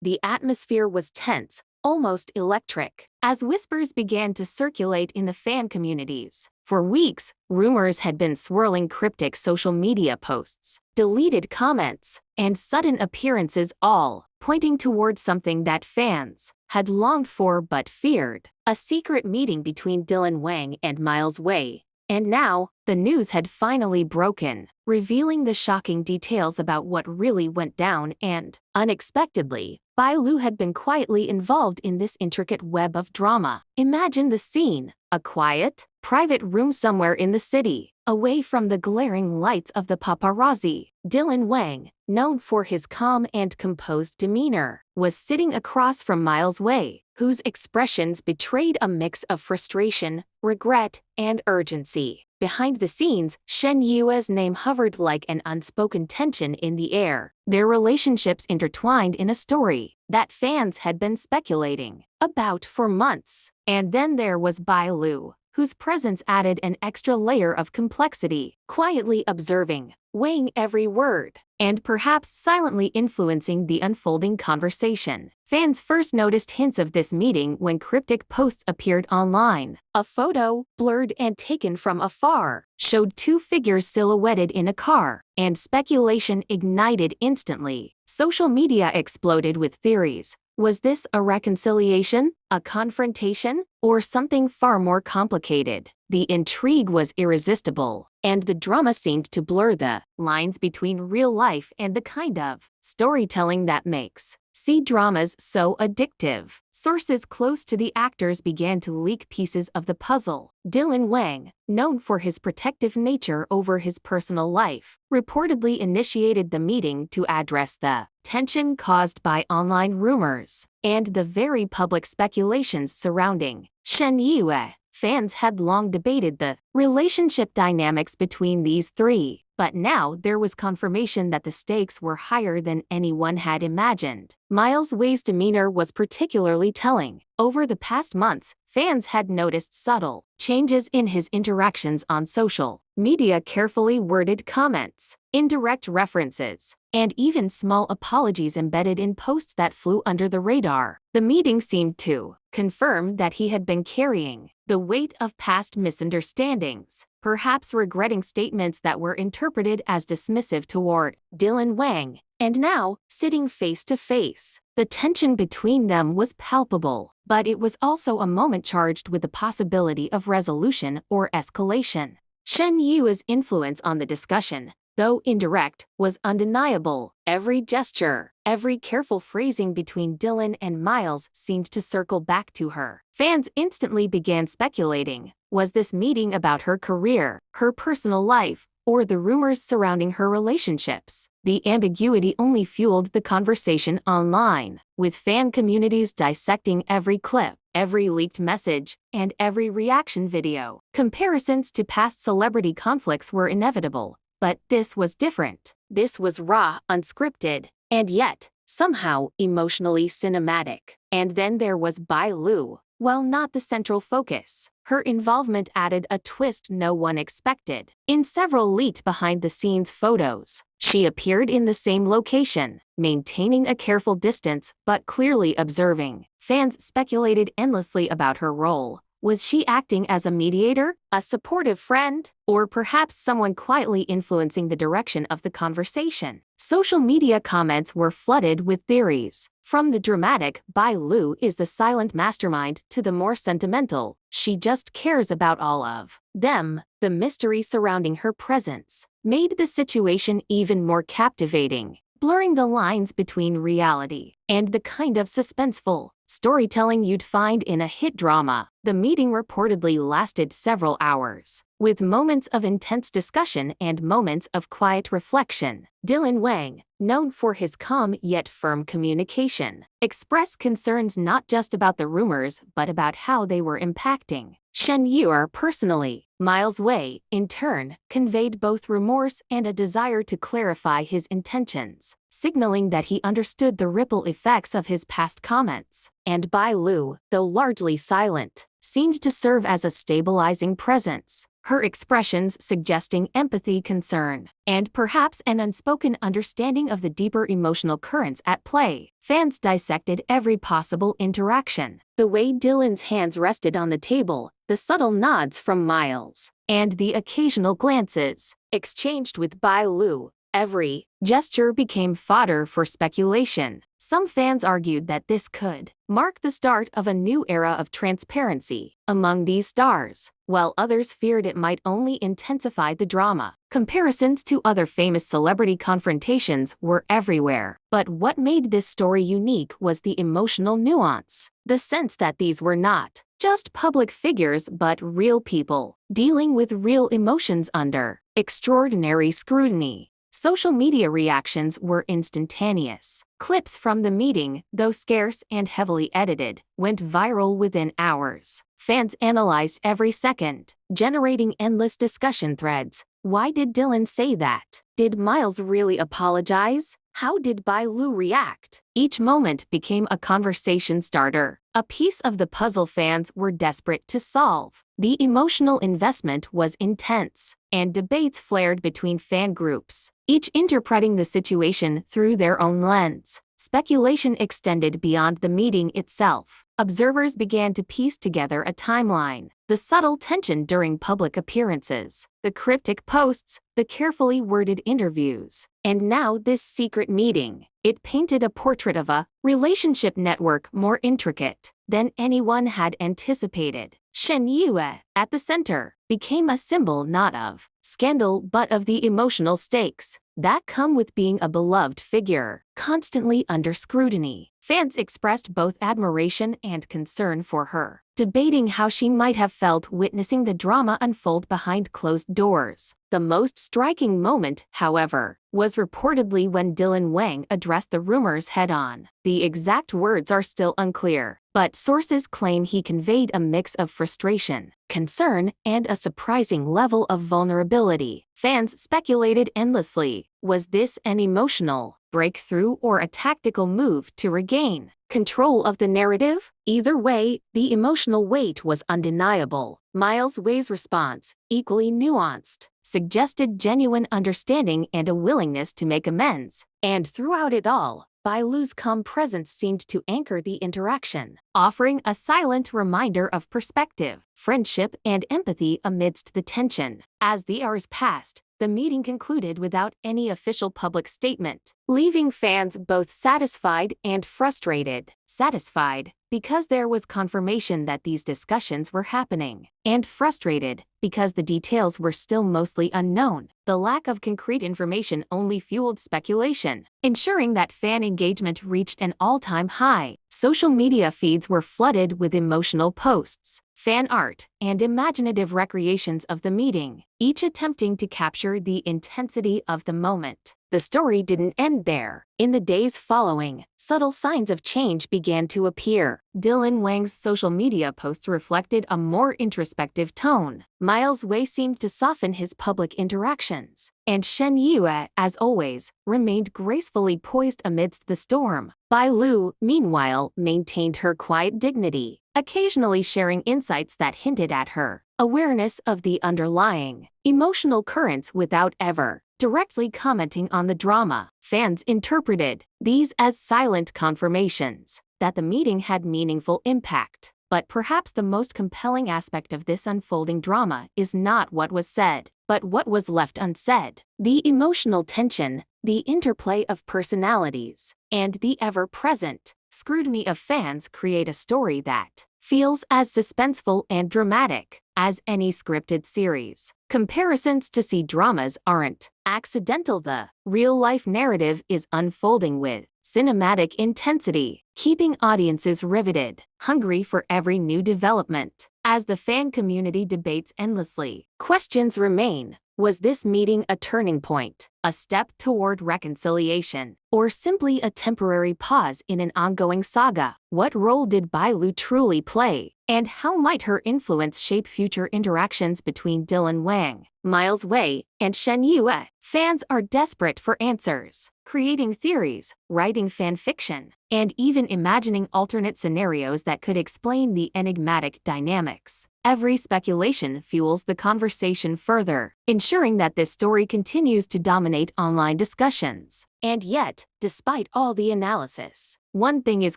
The atmosphere was tense, almost electric, as whispers began to circulate in the fan communities. For weeks, rumors had been swirling, cryptic social media posts, deleted comments, and sudden appearances, all pointing towards something that fans had longed for but feared: a secret meeting between Wang and Miles Wei. And now, the news had finally broken, revealing the shocking details about what really went down, and, unexpectedly, Bai Lu had been quietly involved in this intricate web of drama. Imagine the scene: a quiet, private room somewhere in the city, away from the glaring lights of the paparazzi. Wang, known for his calm and composed demeanor, was sitting across from Miles Wei, whose expressions betrayed a mix of frustration, regret, and urgency. Behind the scenes, Shen Yue's name hovered like an unspoken tension in the air, their relationships intertwined in a story that fans had been speculating about for months. And then there was Bai Lu, whose presence added an extra layer of complexity, quietly observing, weighing every word, and perhaps silently influencing the unfolding conversation. Fans first noticed hints of this meeting when cryptic posts appeared online. A photo, blurred and taken from afar, showed two figures silhouetted in a car, and speculation ignited instantly. Social media exploded with theories. Was this a reconciliation, a confrontation, or something far more complicated? The intrigue was irresistible, and the drama seemed to blur the lines between real life and the kind of storytelling that makes dramas so addictive. Sources close to the actors began to leak pieces of the puzzle. Wang, known for his protective nature over his personal life, reportedly initiated the meeting to address the tension caused by online rumors and the very public speculations surrounding Shen Yue. Fans had long debated the relationship dynamics between these three, but now there was confirmation that the stakes were higher than anyone had imagined. Miles Wei's demeanor was particularly telling. Over the past months, fans had noticed subtle changes in his interactions on social media: carefully worded comments, indirect references, and even small apologies embedded in posts that flew under the radar. The meeting seemed to confirm that he had been carrying the weight of past misunderstandings, perhaps regretting statements that were interpreted as dismissive toward Wang. And now, sitting face to face, the tension between them was palpable, but it was also a moment charged with the possibility of resolution or escalation. Shen Yue's influence on the discussion, though indirect, was undeniable. Every gesture, every careful phrasing between Dylan and Miles seemed to circle back to her. Fans instantly began speculating: was this meeting about her career, her personal life, or the rumors surrounding her relationships? The ambiguity only fueled the conversation online, with fan communities dissecting every clip, every leaked message, and every reaction video. Comparisons to past celebrity conflicts were inevitable, but this was different. This was raw, unscripted, and yet, somehow, emotionally cinematic. And then there was Bai Lu. While not the central focus, her involvement added a twist no one expected. In several leaked behind-the-scenes photos, she appeared in the same location, maintaining a careful distance but clearly observing. Fans speculated endlessly about her role. Was she acting as a mediator, a supportive friend, or perhaps someone quietly influencing the direction of the conversation? Social media comments were flooded with theories. From the dramatic "Bai Lu is the silent mastermind" to the more sentimental "she just cares about all of them," the mystery surrounding her presence made the situation even more captivating, blurring the lines between reality and the kind of suspenseful storytelling you'd find in a hit drama. The meeting reportedly lasted several hours, with moments of intense discussion and moments of quiet reflection. Wang, known for his calm yet firm communication, expressed concerns not just about the rumors but about how they were impacting Shen Yue personally. Miles Wei, in turn, conveyed both remorse and a desire to clarify his intentions, signaling that he understood the ripple effects of his past comments. And Bai Lu, though largely silent, seemed to serve as a stabilizing presence, her expressions suggesting empathy, concern, and perhaps an unspoken understanding of the deeper emotional currents at play. Fans dissected every possible interaction. The way Dylan's hands rested on the table, the subtle nods from Miles, and the occasional glances exchanged with Bai Lu. Every gesture became fodder for speculation. Some fans argued that this could mark the start of a new era of transparency among these stars, while others feared it might only intensify the drama. Comparisons to other famous celebrity confrontations were everywhere. But what made this story unique was the emotional nuance, the sense that these were not just public figures but real people, dealing with real emotions under extraordinary scrutiny. Social media reactions were instantaneous. Clips from the meeting, though scarce and heavily edited, went viral within hours. Fans analyzed every second, generating endless discussion threads. Why did Dylan say that? Did Miles really apologize? How did Bai Lu react? Each moment became a conversation starter, a piece of the puzzle fans were desperate to solve. The emotional investment was intense, and debates flared between fan groups, each interpreting the situation through their own lens. Speculation extended beyond the meeting itself. Observers began to piece together a timeline. The subtle tension during public appearances, the cryptic posts, the carefully worded interviews, and now this secret meeting. It painted a portrait of a relationship network more intricate than anyone had anticipated. Shen Yue, at the center, became a symbol not of scandal but of the emotional stakes that come with being a beloved figure, constantly under scrutiny. Fans expressed both admiration and concern for her, debating how she might have felt witnessing the drama unfold behind closed doors. The most striking moment, however, was reportedly when Wang addressed the rumors head-on. The exact words are still unclear, but sources claim he conveyed a mix of frustration, concern, and a surprising level of vulnerability. Fans speculated endlessly. Was this an emotional breakthrough or a tactical move to regain control of the narrative? Either way, the emotional weight was undeniable. Miles Wei's response, equally nuanced, suggested genuine understanding and a willingness to make amends. And throughout it all, Bai Lu's calm presence seemed to anchor the interaction, offering a silent reminder of perspective, friendship, and empathy amidst the tension. As the hours passed, the meeting concluded without any official public statement, leaving fans both satisfied and frustrated. Satisfied, because there was confirmation that these discussions were happening, and frustrated, because the details were still mostly unknown. The lack of concrete information only fueled speculation, ensuring that fan engagement reached an all-time high. Social media feeds were flooded with emotional posts, fan art, and imaginative recreations of the meeting, each attempting to capture the intensity of the moment. The story didn't end there. In the days following, subtle signs of change began to appear. Wang's social media posts reflected a more introspective tone. Miles Wei seemed to soften his public interactions, and Shen Yue, as always, remained gracefully poised amidst the storm. Bai Lu, meanwhile, maintained her quiet dignity, occasionally sharing insights that hinted at her awareness of the underlying emotional currents without ever directly commenting on the drama. Fans interpreted these as silent confirmations that the meeting had meaningful impact. But perhaps the most compelling aspect of this unfolding drama is not what was said, but what was left unsaid. The emotional tension, the interplay of personalities, and the ever-present scrutiny of fans create a story that feels as suspenseful and dramatic as any scripted series. Comparisons to C-dramas aren't accidental. The real-life narrative is unfolding with cinematic intensity, keeping audiences riveted, hungry for every new development. As the fan community debates endlessly, questions remain. Was this meeting a turning point, a step toward reconciliation, or simply a temporary pause in an ongoing saga? What role did Bai Lu truly play, and how might her influence shape future interactions between Wang, Miles Wei, and Shen Yue? Fans are desperate for answers. creating theories, writing fan fiction, and even imagining alternate scenarios that could explain the enigmatic dynamics. Every speculation fuels the conversation further, ensuring that this story continues to dominate online discussions. And yet, despite all the analysis, one thing is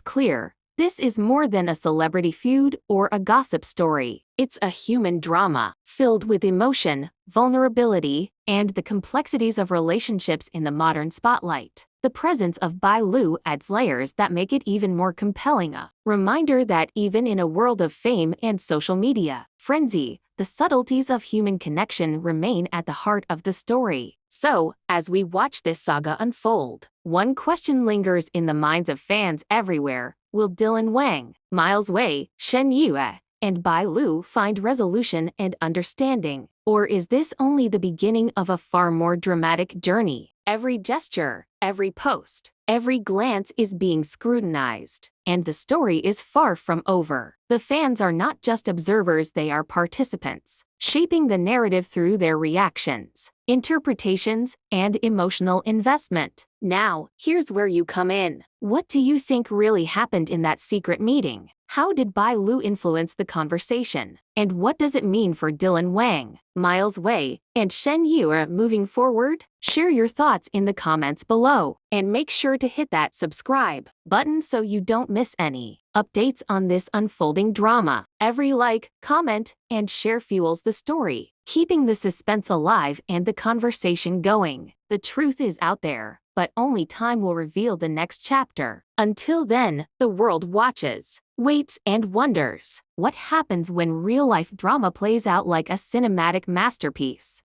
clear: this is more than a celebrity feud or a gossip story. It's a human drama, filled with emotion, vulnerability, and the complexities of relationships in the modern spotlight. The presence of Bai Lu adds layers that make it even more compelling, a reminder that even in a world of fame and social media frenzy, the subtleties of human connection remain at the heart of the story. So, as we watch this saga unfold, one question lingers in the minds of fans everywhere: will Dylan Wang, Miles Wei, Shen Yue, and Bai Lu find resolution and understanding? Or is this only the beginning of a far more dramatic journey? Every gesture, every post, every glance is being scrutinized, and the story is far from over. The fans are not just observers, they are participants, shaping the narrative through their reactions, interpretations, and emotional investment. Now, here's where you come in. What do you think really happened in that secret meeting? How did Bai Lu influence the conversation? And what does it mean for Dylan Wang, Miles Wei, and Shen Yue moving forward? Share your thoughts in the comments below, and make sure to hit that subscribe button so you don't miss any updates on this unfolding drama. Every like, comment, and share fuels the story, keeping the suspense alive and the conversation going. The truth is out there, but only time will reveal the next chapter. Until then, the world watches, waits, and wonders. What happens when real-life drama plays out like a cinematic masterpiece?